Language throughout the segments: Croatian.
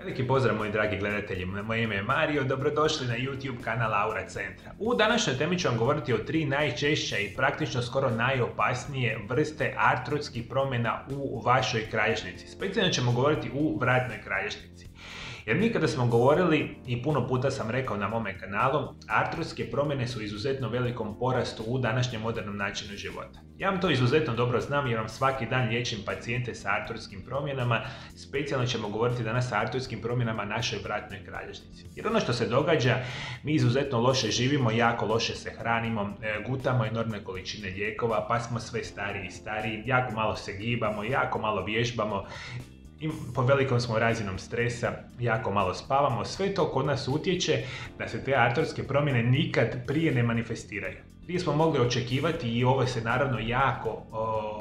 Veliki pozdrav moji dragi gledatelji, moje ime je Mario, dobrodošli na YouTube kanal Aura Centra. U današnjoj temi ću vam govoriti o 3 najčešća i praktično skoro najopasnije vrste artrotskih promjena u vašoj kralježnici. Specijalno ćemo govoriti u vratnoj kralježnici. Jer mi kada smo govorili, i puno puta sam rekao na mome kanalu, artrotske promjene su u izuzetno velikom porastu u današnjem modernom načinu života. Ja vam to izuzetno dobro znam jer vam svaki dan liječim pacijente sa artrotskim promjenama. Specijalno ćemo govoriti danas o artrotskim promjenama našoj vratnoj kralježnici. Jer ono što se događa, mi izuzetno loše živimo, jako loše se hranimo, gutamo enormne količine lijekova, pa smo sve stariji i stariji, jako malo se gibamo, jako malo vježbamo, i pod velikom smo razinom stresa, jako malo spavamo. Sve to kod nas utječe da se te artrotske promjene nikad prije ne manifestiraju. Prije smo mogli očekivati, i ovo se naravno jako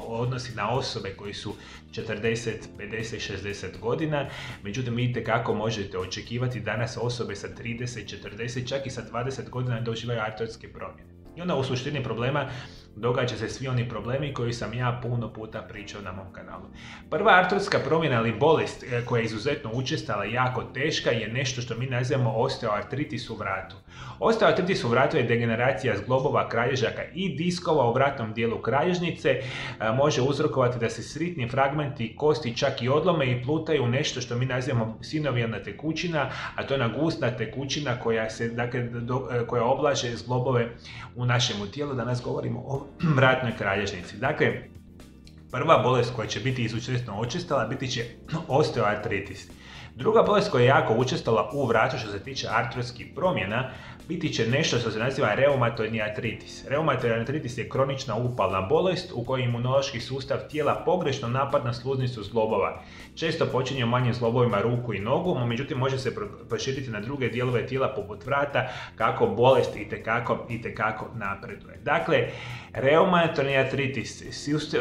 odnosi na osobe koji su 40, 50, 60 godina, međutim vidite kako možete očekivati danas osobe sa 30, 40, čak i sa 20 godina doživaju artrotske promjene. I onda u suštini problema događa se svi oni problemi koji sam ja puno puta pričao na mom kanalu. Prva artrotska promjena ili bolest koja je izuzetno učestala i jako teška je nešto što mi nazivamo osteoartritis u vratu. Osteoartritis u vratu je degeneracija zglobova, kralježaka i diskova u vratnom dijelu kralježnice. Može uzrokovati da se sitni fragmenti kosti čak i odlome i plutaju u nešto što mi nazivamo sinovijalna tekućina, a to je ona gusta tekućina koja oblaže zglobove u našemu tijelu. Danas govorimo o vratnoj kralježnici. Dakle, prva bolest koja će biti izuzetno učestala biti će osteoartritis. Druga bolest koja je jako učestala u vratu što se tiče artrotskih promjena biti će nešto što se naziva reumatoidni artritis. Reumatoidni artritis je kronična upalna bolest u kojoj imunološki sustav tijela pogrešno napadne sluznicu zglobova. Često počinje u manjim zglobovima ruku i nogu, međutim može se proširiti na druge dijelove tijela poput vrata kako bolest itekako napreduje. Dakle, reumatoidni artritis,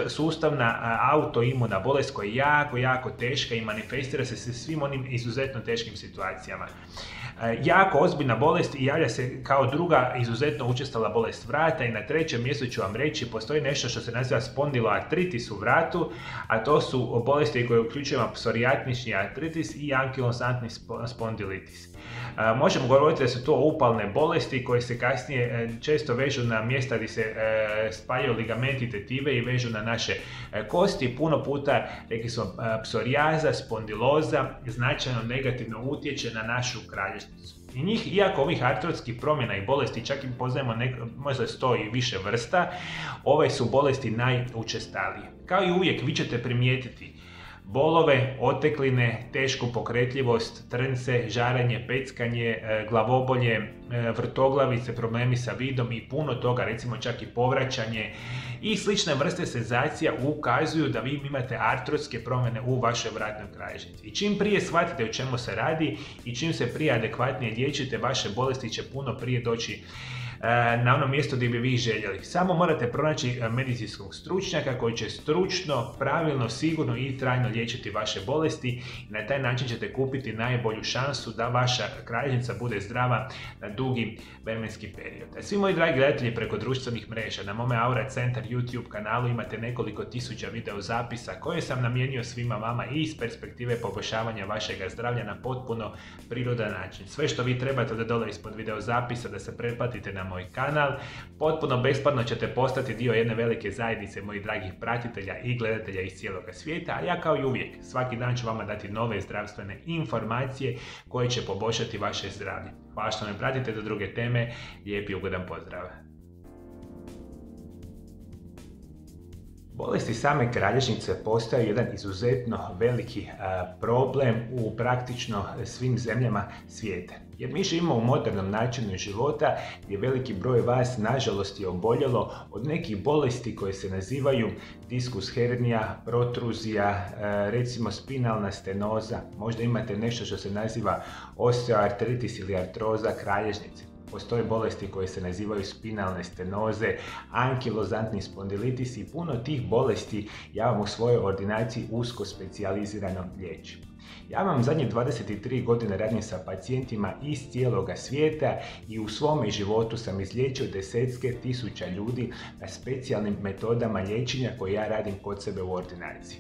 sustavna autoimuna bolest koja je jako teška i manifestira se sa svim onim izuzetno teškim situacijama. Jako ozbiljna bolest i javlja se kao druga izuzetno učestala bolest vrata, i na trećem mjestu ću vam reći postoji nešto što se naziva spondiloartritis u vratu, a to su bolesti koje uključuju psorijatični artritis i ankilozantni spondilitis. Možemo govoriti da su to upalne bolesti koje se kasnije često vežu na mjesta gdje se spajaju ligamenti tetive i vežu na naše kosti. Puno puta, rekli smo, psorijaza, spondiloza značajno negativno utječe na našu kralježnicu. I njih, iako ovih artrotskih promjena i bolesti čak i poznajemo možda 100 i više vrsta, ove su bolesti najučestalije. Kao i uvijek, vi ćete primijetiti bolove, otekline, tešku pokretljivost, trnce, žarenje, peckanje, glavobolje, vrtoglavice, problemi sa vidom i puno toga, recimo čak i povraćanje i slične vrste senzacija ukazuju da vi imate artrotske promjene u vašoj vratnoj kralježnici. I čim prije shvatite o čemu se radi i čim se prije adekvatnije liječite, vaše bolesti će puno prije doći na ono mjesto gdje bi vi željeli. Samo morate pronaći medicinskog stručnjaka koji će stručno, pravilno, sigurno i trajno liječiti vaše bolesti i na taj način ćete kupiti najbolju šansu da vaša kralježnica bude zdrava na dugi vremenski period. A svi moji dragi gledatelji preko društvenih mreža, na mome Aura Centar YouTube kanalu imate nekoliko tisuća video zapisa koje sam namijenio svima vama i iz perspektive poboljšavanja vašega zdravlja na potpuno prirodan način. Sve što vi trebate da dole ispod video zapisa da se pretplatite na moj kanal, potpuno besplatno ćete postati dio jedne velike zajednice mojih dragih pratitelja i gledatelja iz cijeloga svijeta, a ja kao i uvijek svaki dan ću vama dati nove zdravstvene informacije koje će poboljšati vaše zdravlje. Hvala što me pratite do druge teme, lijep i ugodan pozdrav. Bolesti same kralježnice postaju jedan izuzetno veliki problem u praktično svim zemljama svijeta. Jer mi živimo u modernom načinu života gdje veliki broj vas nažalost je oboljelo od nekih bolesti koje se nazivaju diskus hernija, protruzija, recimo spinalna stenoza. Možda imate nešto što se naziva osteoartritis ili artroza kralježnice. Postoje bolesti koje se nazivaju spinalne stenoze, ankilozantni spondilitis i puno tih bolesti ja vam u svojoj ordinaciji usko specijalizirano liječim. Ja vam zadnje 23 godine radim sa pacijentima iz cijeloga svijeta i u svome životu sam izliječio desetke tisuća ljudi na specijalnim metodama liječenja koje ja radim kod sebe u ordinaciji.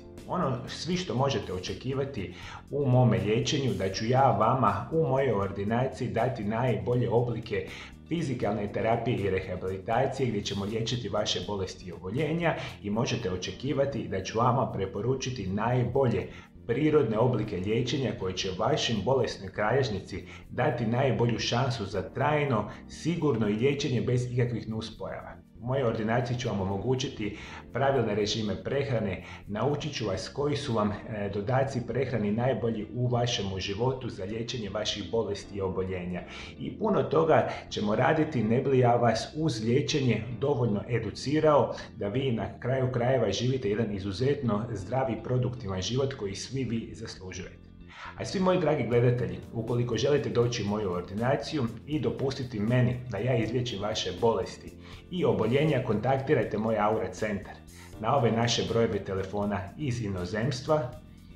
Svi što možete očekivati u mome liječenju, da ću ja vama u mojoj ordinaciji dati najbolje oblike fizikalne terapije i rehabilitacije gdje ćemo liječiti vaše bolesti i oboljenja i možete očekivati da ću vama preporučiti najbolje prirodne oblike liječenja koje će vašim bolesnoj kralježnici dati najbolju šansu za trajno, sigurno liječenje bez ikakvih nuspojava. U mojoj ordinaciji ću vam omogućiti pravilne režime prehrane, naučit ću vas koji su vam dodaci prehrani najbolji u vašemu životu za liječenje vaših bolesti i oboljenja. I puno toga ćemo raditi ne bi li ja vas uz liječenje dovoljno educirao da vi na kraju krajeva živite jedan izuzetno zdravi i produktivan život koji svi vi zaslužujete. A svi moji dragi gledatelji, ukoliko želite doći u moju ordinaciju i dopustiti meni da ja izliječim vaše bolesti i oboljenja, kontaktirajte moj Aura centar na ove naše brojeve telefona iz inozemstva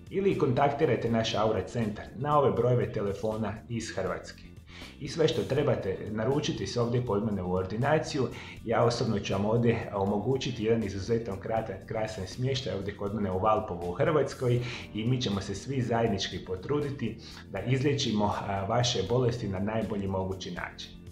ili kontaktirajte naš Aura centar na ove brojeve telefona iz Hrvatske. I sve što trebate naručiti se ovdje kod mene u ordinaciju, ja osobno ću vam ovdje omogućiti jedan izuzetno krasan smještaj ovdje kod mene u Valpovu u Hrvatskoj i mi ćemo se svi zajednički potruditi da izliječimo vaše bolesti na najbolji mogući način.